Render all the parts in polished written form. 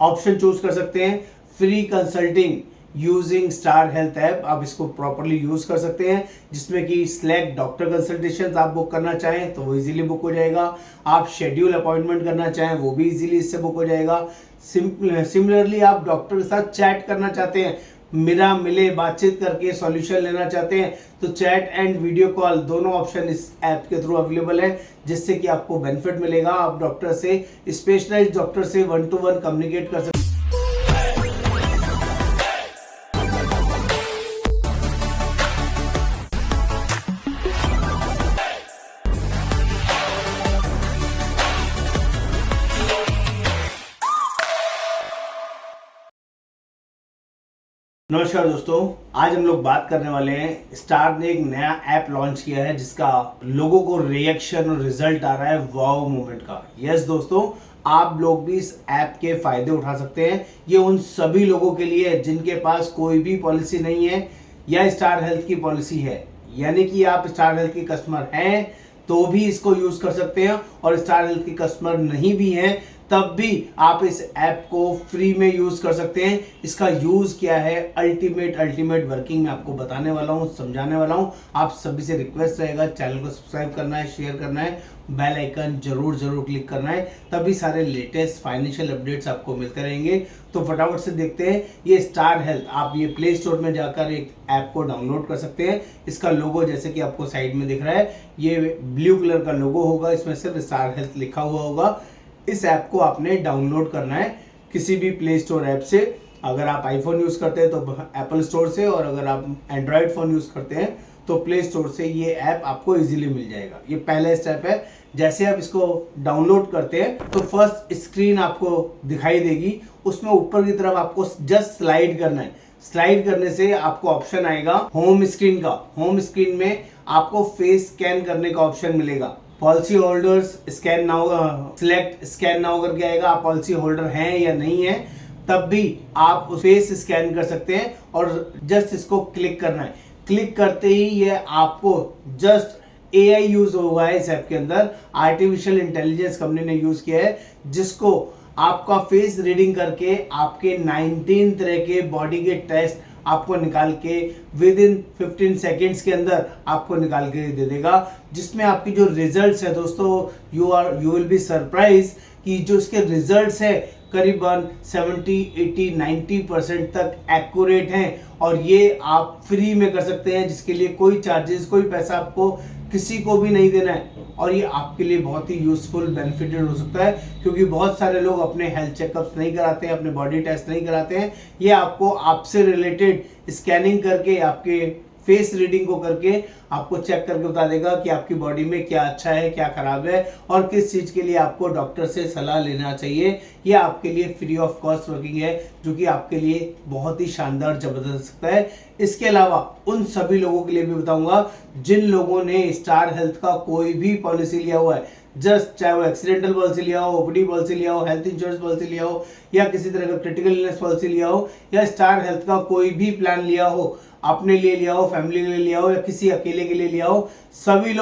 Option choose कर सकते हैं free consulting using star health app. आप इसको प्रॉपरली यूज कर सकते हैं, जिसमें कि सिलेक्ट डॉक्टर कंसल्टेशन आप बुक करना चाहें तो वो इजीली बुक हो जाएगा। आप शेड्यूल अपॉइंटमेंट करना चाहें वो भी इजीली इससे बुक हो जाएगा। सिमिलरली आप डॉक्टर के साथ चैट करना चाहते हैं, मिला मिले बातचीत करके सॉल्यूशन लेना चाहते हैं, तो चैट एंड वीडियो कॉल दोनों ऑप्शन इस ऐप के थ्रू अवेलेबल है, जिससे कि आपको बेनिफिट मिलेगा। आप डॉक्टर से, स्पेशलाइज्ड डॉक्टर से 1 to 1 कम्युनिकेट कर सकते हैं। नमस्कार दोस्तों, आज हम लोग बात करने वाले हैं। स्टार ने एक नया ऐप लॉन्च किया है जिसका लोगों को रिएक्शन और रिजल्ट आ रहा है वाओ मोमेंट का। यस दोस्तों, आप लोग भी इस ऐप के फायदे उठा सकते हैं। ये उन सभी लोगों के लिए है जिनके पास कोई भी पॉलिसी नहीं है या स्टार हेल्थ की पॉलिसी है, यानी कि आप स्टार हेल्थ के कस्टमर हैं तो भी इसको यूज कर सकते हैं, और स्टार हेल्थ के कस्टमर नहीं भी हैं तब भी आप इस ऐप को फ्री में यूज कर सकते हैं। इसका यूज क्या है, अल्टीमेट वर्किंग में आपको बताने वाला हूं, समझाने वाला हूं। आप सभी से रिक्वेस्ट रहेगा, चैनल को सब्सक्राइब करना है, शेयर करना है, बेल आइकन जरूर क्लिक करना है, तभी सारे लेटेस्ट फाइनेंशियल अपडेट्स आपको मिलते रहेंगे। तो फटाफट से देखते हैं ये स्टार हेल्थ। आप ये प्ले स्टोर में जाकर एक ऐप को डाउनलोड कर सकते हैं। इसका लोगो जैसे कि आपको साइड में दिख रहा है, ये ब्लू कलर का लोगो होगा, इसमें सिर्फ स्टार हेल्थ लिखा हुआ होगा। इस ऐप को आपने डाउनलोड करना है किसी भी प्ले स्टोर ऐप से। अगर आप आईफोन यूज करते हैं तो एप्पल स्टोर से, और अगर आप एंड्रॉयड फोन यूज करते हैं तो प्ले स्टोर से ये ऐप आपको इजीली मिल जाएगा। ये पहला स्टेप है। जैसे आप इसको डाउनलोड करते हैं तो फर्स्ट स्क्रीन आपको दिखाई देगी, उसमें ऊपर की तरफ आपको जस्ट स्लाइड करना है। स्लाइड करने से आपको ऑप्शन आएगा होम स्क्रीन का। होम स्क्रीन में आपको फेस स्कैन करने का ऑप्शन मिलेगा। Policy holders scan now, select scan now करके आएगा। आप पॉलिसी होल्डर हैं या नहीं है, तब भी आप फेस स्कैन कर सकते हैं और जस्ट इसको क्लिक करना है। क्लिक करते ही ये आपको जस्ट एआई यूज हुआ है इस ऐप के अंदर, आर्टिफिशियल इंटेलिजेंस कंपनी ने यूज किया है, जिसको आपका फेस रीडिंग करके आपके 19 तरह के बॉडी के टेस्ट आपको निकाल के विद इन 15 सेकेंड्स के अंदर आपको निकाल के दे देगा, जिसमें आपकी जो रिजल्ट्स है दोस्तों, यू विल बी सरप्राइज कि जो इसके रिजल्ट्स है करीबन 70, 80, 90% तक एक्यूरेट हैं। और ये आप फ्री में कर सकते हैं, जिसके लिए कोई चार्जेस, कोई पैसा आपको किसी को भी नहीं देना है। और ये आपके लिए बहुत ही यूजफुल बेनिफिटेड हो सकता है, क्योंकि बहुत सारे लोग अपने हेल्थ चेकअप्स नहीं कराते हैं, अपने बॉडी टेस्ट नहीं कराते हैं। ये आपको आपसे रिलेटेड स्कैनिंग करके, आपके फेस रीडिंग को करके आपको चेक करके बता देगा कि आपकी बॉडी में क्या अच्छा है, क्या खराब है, और किस चीज के लिए आपको डॉक्टर से सलाह लेना चाहिए। ये आपके लिए फ्री ऑफ कॉस्ट वर्किंग है, जो कि आपके लिए बहुत ही शानदार जबरदस्त सकता है। इसके अलावा उन सभी लोगों के लिए भी बताऊंगा जिन लोगों ने स्टार हेल्थ का कोई भी पॉलिसी लिया हुआ है, जस्ट चाहे वो एक्सीडेंटल पॉलिसी लिया हो, ओपीडी पॉलिसी लिया हो, हेल्थ इंश्योरेंस पॉलिसी लिया हो, या किसी तरह का क्रिटिकल इलनेस पॉलिसी लिया हो, या स्टार हेल्थ का कोई भी प्लान लिया हो, अपने लिए लिया हो, फैमिली के लिए लिया हो, या किसी अकेले के लिए लिया हो, सभी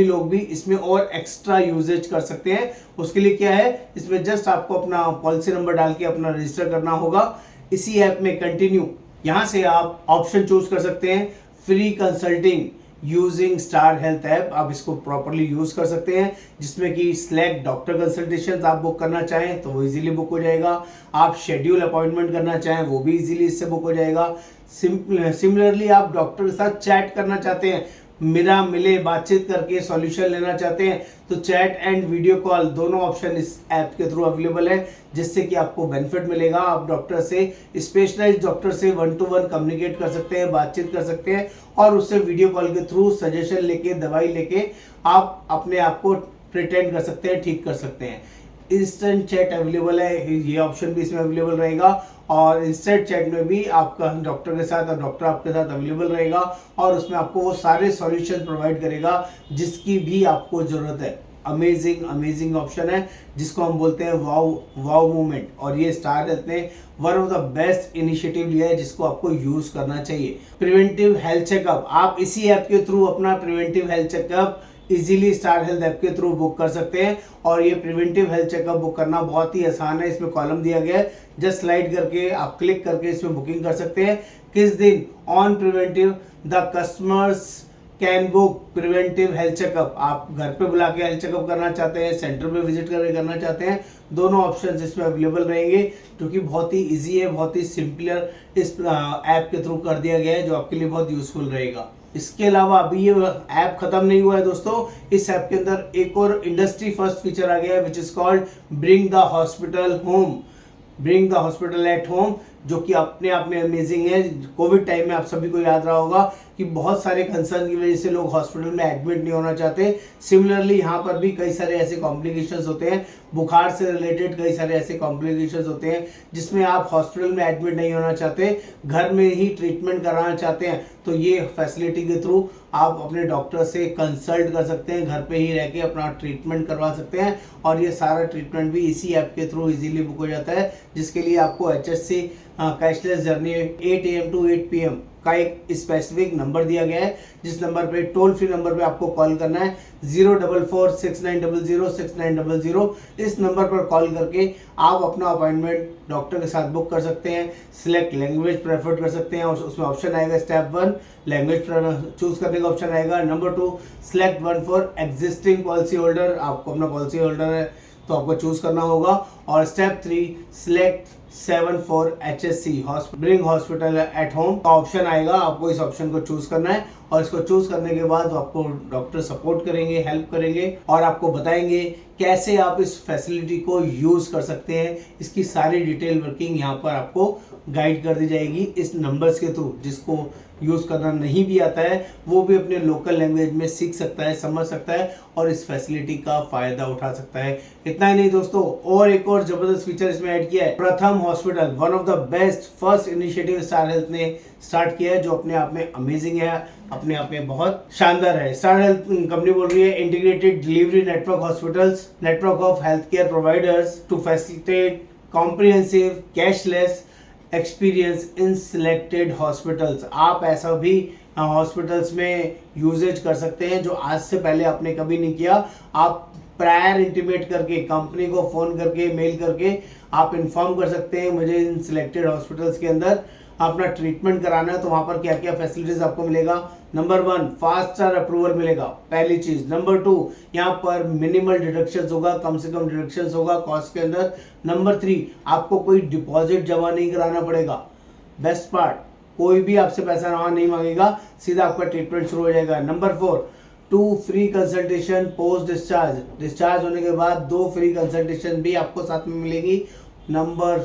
लोग भी इसमें और एक्स्ट्रा यूजेज कर सकते हैं। उसके लिए क्या है, इसमें जस्ट आपको अपना पॉलिसी नंबर डाल के अपना रजिस्टर करना होगा। इसी ऐप में कंटिन्यू, यहां से आप ऑप्शन चूज कर सकते हैं free consulting using star health app. आप इसको प्रॉपरली यूज कर सकते हैं, जिसमें कि सिलेक्ट डॉक्टर कंसल्टेशन आप बुक करना चाहें तो वो इजीली बुक हो जाएगा। आप शेड्यूल अपॉइंटमेंट करना चाहें वो भी इजीली इससे बुक हो जाएगा। सिमिलरली आप डॉक्टर के साथ चैट करना चाहते हैं, मिला मिले बातचीत करके सॉल्यूशन लेना चाहते हैं, तो चैट एंड वीडियो कॉल दोनों ऑप्शन इस ऐप के थ्रू अवेलेबल है, जिससे कि आपको बेनिफिट मिलेगा। आप डॉक्टर से, स्पेशलाइज्ड डॉक्टर से 1 to 1 कम्युनिकेट कर सकते हैं, बातचीत कर सकते हैं, और उससे वीडियो कॉल के थ्रू सजेशन लेके, दवाई लेके आप अपने आप को प्रिटेंड कर सकते हैं, ठीक कर सकते हैं। इंस्टेंट चैट अवेलेबल है, ये ऑप्शन भी इसमें अवेलेबल रहेगा, और इंस्टेंट चैट में भी आपका डॉक्टर के साथ और डॉक्टर आपके साथ अवेलेबल रहेगा, और उसमें आपको वो सारे सॉल्यूशन प्रोवाइड करेगा जिसकी भी आपको जरूरत है। अमेजिंग ऑप्शन है, जिसको हम बोलते हैं वाओ मूवमेंट। और ये स्टार हेल्थ ने one of the best initiative लिया है, जिसको आपको यूज करना चाहिए। प्रिवेंटिव हेल्थ चेकअप, आप इसी ऐप के थ्रू अपना preventive health checkup easily star health app के थ्रू बुक कर सकते हैं। और ये प्रिवेंटिव हेल्थ चेकअप बुक करना बहुत ही आसान है। इसमें कॉलम दिया गया है, जस्ट स्लाइड करके आप क्लिक करके इसमें बुकिंग कर सकते हैं। किस दिन on preventive the customers can book preventive health checkup. आप घर पे बुला के हेल्थ चेकअप करना चाहते हैं, सेंटर पे विजिट करके करना चाहते हैं, दोनों ऑप्शंस इसमें अवेलेबल रहेंगे, जो कि बहुत ही इजी है, बहुत ही सिंपलर इस ऐप के थ्रू कर दिया गया है, जो आपके लिए बहुत यूजफुल रहेगा। इसके अलावा अभी ये ऐप खत्म नहीं हुआ है दोस्तों, इस ऐप के अंदर एक और इंडस्ट्री फर्स्ट फीचर आ गया है, which is called bring the hospital home. Bring the hospital at home, जो कि अपने आप में अमेजिंग है। कोविड टाइम में आप सभी को याद रहा होगा कि बहुत सारे कंसर्न की वजह से लोग हॉस्पिटल में एडमिट नहीं होना चाहते। सिमिलरली यहाँ पर भी कई सारे ऐसे कॉम्प्लिकेशंस होते हैं, बुखार से रिलेटेड कई सारे ऐसे कॉम्प्लिकेशंस होते हैं जिसमें आप हॉस्पिटल में एडमिट नहीं होना चाहते, घर में ही ट्रीटमेंट कराना चाहते हैं, तो ये फैसिलिटी के थ्रू आप अपने डॉक्टर से कंसल्ट कर सकते हैं, घर पे ही रह के अपना ट्रीटमेंट करवा सकते हैं। और ये सारा ट्रीटमेंट भी इसी ऐप के थ्रू इजीली बुक हो जाता है, जिसके लिए आपको HSC cashless journey 8 AM to 8 PM का एक स्पेसिफिक नंबर दिया गया है, जिस नंबर पे टोल फ्री नंबर पे आपको कॉल करना है 04469006900। इस नंबर पर कॉल करके आप अपना अपॉइंटमेंट डॉक्टर के साथ बुक कर सकते हैं। सिलेक्ट लैंग्वेज प्रेफर कर सकते हैं, उसमें ऑप्शन आएगा स्टेप 1 लैंग्वेज चूज करने का ऑप्शन आएगा। Number 2 select 1 for existing policy holder, आपको अपना पॉलिसी होल्डर है तो आपको चूज करना होगा। और step 3 select 7 for HSC bring hospital at home का ऑप्शन आएगा, आपको इस ऑप्शन को चूज करना है। और इसको चूज करने के बाद आपको डॉक्टर सपोर्ट करेंगे, हेल्प करेंगे और आपको बताएंगे कैसे आप इस फैसिलिटी को यूज कर सकते हैं। इसकी सारी डिटेल वर्किंग यहाँ पर आपको गाइड कर दी जाएगी इस नंबर्स के थ्रू। जिसको यूज करना नहीं भी आता है वो भी अपने लोकल लैंग्वेज में सीख सकता है, समझ सकता है और इस फैसिलिटी का फायदा उठा सकता है। इतना ही नहीं दोस्तों, और एक और जबरदस्त फीचर इसमें ऐड किया है। प्रथम hospital, one of the best first initiative star health ने स्टार्ट किया है, जो अपने आप में अमेजिंग है, अपने आप में बहुत शानदार है। स्टार हेल्थ कंपनी बोल रही है integrated delivery network hospitals, network of health care providers to facilitate comprehensive cashless experience in selected hospitals. आप ऐसा भी हॉस्पिटल्स में यूजेज कर सकते हैं जो आज से पहले आपने कभी नहीं किया। आप प्रायर इंटीमेट करके, कंपनी को फोन करके, मेल करके आप इन्फॉर्म कर सकते हैं मुझे इन सिलेक्टेड हॉस्पिटल्स के अंदर अपना ट्रीटमेंट कराना है, तो वहां पर क्या क्या फैसिलिटीज आपको मिलेगा। नंबर 1 फास्टर अप्रूवल मिलेगा, पहली चीज। नंबर 2 यहाँ पर मिनिमल डिडक्शंस होगा, कम से कम डिडक्शंस होगा कॉस्ट के अंदर। नंबर 3 आपको कोई डिपॉजिट जमा नहीं कराना पड़ेगा। बेस्ट पार्ट, कोई भी आपसे पैसा नहीं मांगेगा, सीधा आपका ट्रीटमेंट शुरू हो जाएगा। Number 4 2 free consultation post discharge, discharge होने के बाद 2 फ्री कंसल्टेशन भी आपको साथ में मिलेगी। नंबर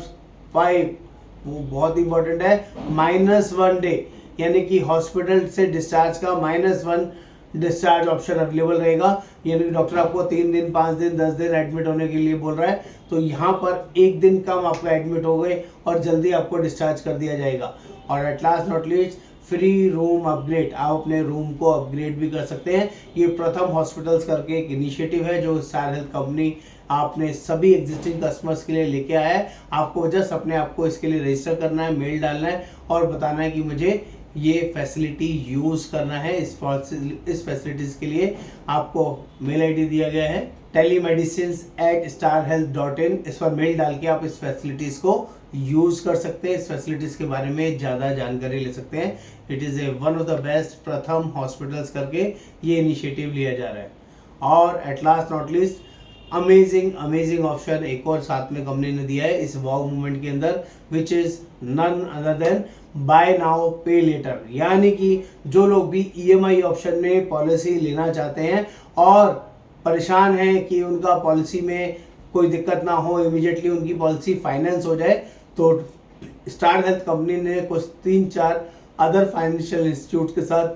5 वो बहुत इंपॉर्टेंट है, -1 डे, यानी कि हॉस्पिटल से डिस्चार्ज का -1 डिस्चार्ज ऑप्शन अवेलेबल रहेगा। यानी कि डॉक्टर आपको 3 दिन, 5 दिन, 10 दिन एडमिट होने के लिए बोल रहा है, तो यहाँ पर 1 दिन कम आपका एडमिट हो गए और जल्दी आपको डिस्चार्ज कर दिया जाएगा। और at last not least free room upgrade, आप अपने रूम को अपग्रेड भी कर सकते हैं। ये प्रथम हॉस्पिटल्स करके एक इनिशिएटिव है जो स्टार हेल्थ कंपनी आपने सभी एग्जिस्टिंग कस्टमर्स के लिए लेके आया है। आपको जस्ट अपने आप को इसके लिए रजिस्टर करना है, मेल डालना है और बताना है कि मुझे ये फैसिलिटी यूज करना है। इस फैसिलिटीज के लिए आपको मेल आईडी दिया गया है telemedicines@starhealth.in। इस पर मेल डाल के आप इस फैसिलिटीज को यूज कर सकते हैं, इस फैसिलिटीज के बारे में ज्यादा जानकारी ले सकते हैं। It is a one of the best प्रथम हॉस्पिटल्स करके ये इनिशिएटिव लिया जा रहा है। और at last not least amazing option एक और साथ में कंपनी ने दिया है इस वाव मूवमेंट के अंदर, which is none other than buy now pay later. यानी कि जो लोग भी EMI ऑप्शन में पॉलिसी लेना चाहते हैं और परेशान हैं कि उनका पॉलिसी में कोई दिक्कत ना हो, इमीडिएटली उनकी पॉलिसी फाइनेंस हो जाए, तो स्टार हेल्थ कंपनी ने कुछ 3-4 अदर फाइनेंशियल इंस्टीट्यूट के साथ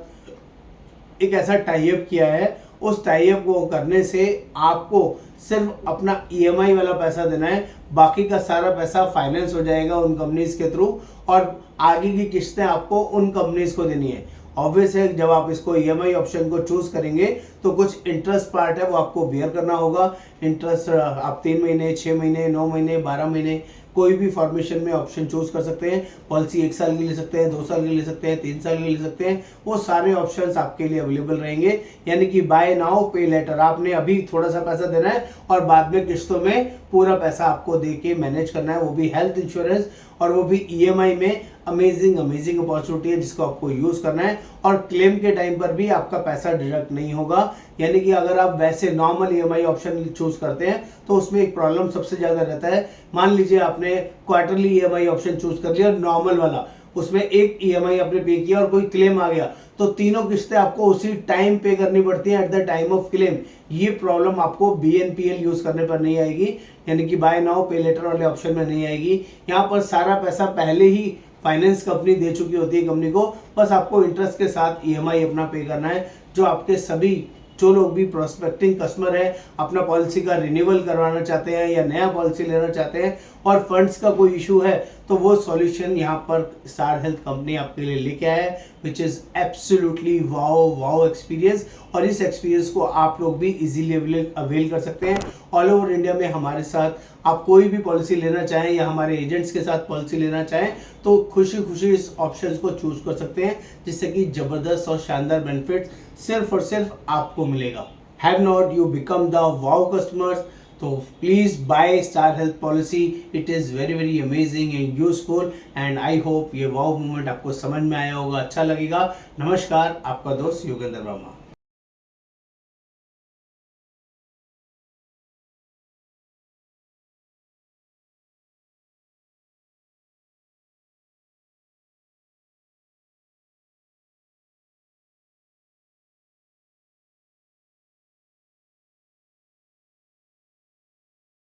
एक ऐसा टाई अप किया है। उस टाई अप को करने से आपको सिर्फ अपना EMI वाला पैसा देना है, बाकी का सारा पैसा फाइनेंस हो जाएगा उन कंपनीज के थ्रू और आगे की किस्तें आपको उन कंपनीज को देनी है। ऑब्वियस है जब आप इसको EMI ऑप्शन को चूज करेंगे तो कुछ इंटरेस्ट पार्ट है वो आपको बेयर करना होगा। इंटरेस्ट आप 3 महीने, 6 महीने, 9 महीने, 12 महीने कोई भी फॉर्मेशन में ऑप्शन चूज कर सकते हैं। पॉलिसी 1 साल की ले सकते हैं, 2 साल की ले सकते हैं, 3 साल की ले सकते हैं, वो सारे ऑप्शंस आपके लिए अवेलेबल रहेंगे। यानी कि बाय नाउ पे लेटर, आपने अभी थोड़ा सा पैसा देना है और बाद में किस्तों में पूरा पैसा आपको दे के मैनेज करना है, वो भी हेल्थ इंश्योरेंस, और वो भी ईएमआई में। अमेजिंग अपॉर्चुनिटी है जिसको आपको यूज करना है, और क्लेम के टाइम पर भी आपका पैसा डिडक्ट नहीं होगा। यानी कि अगर आप वैसे नॉर्मल ईएमआई ऑप्शन चूज करते हैं तो उसमें एक प्रॉब्लम सबसे ज्यादा रहता है। मान लीजिए आपने क्वार्टरली ईएमआई ऑप्शन चूज कर लिया, नॉर्मल वाला, उसमें एक ईएमआई आपने पे किया और कोई क्लेम आ गया तो तीनों किस्तें आपको उसी टाइम पे करनी पड़ती हैं, at the time of claim. ये प्रॉब्लम आपको बीएनपीएल यूज करने पर नहीं आएगी, यानी कि बाय नाउ पे लेटर वाले ऑप्शन में नहीं आएगी। यहाँ पर सारा पैसा पहले ही फाइनेंस कंपनी दे चुकी होती है कंपनी को, बस आपको इंटरेस्ट के साथ ईएमआई अपना पे करना है। जो आपके सभी जो लोग भी प्रोस्पेक्टिंग कस्टमर है, अपना पॉलिसी का रिन्यूअल करवाना चाहते हैं या नया पॉलिसी लेना चाहते हैं और फंड्स का कोई इशू है, तो वो सॉल्यूशन यहाँ पर स्टार हेल्थ कंपनी आपके लिए लेके आया है, which is absolutely wow experience. और इस एक्सपीरियंस को आप लोग भी इजीली अवेल कर सकते हैं। ऑल ओवर इंडिया में हमारे साथ आप कोई भी पॉलिसी लेना चाहें या हमारे एजेंट्स के साथ पॉलिसी लेना चाहें तो खुशी खुशी इस ऑप्शन को चूज कर सकते हैं, जिससे कि जबरदस्त और शानदार बेनिफिट सिर्फ और सिर्फ आपको मिलेगा। Have not you become the wow customers, तो please buy star health policy. It is very amazing and useful, and I hope ये वाओ मूवमेंट आपको समझ में आया होगा, अच्छा लगेगा। नमस्कार, आपका दोस्त योगेंद्र वर्मा।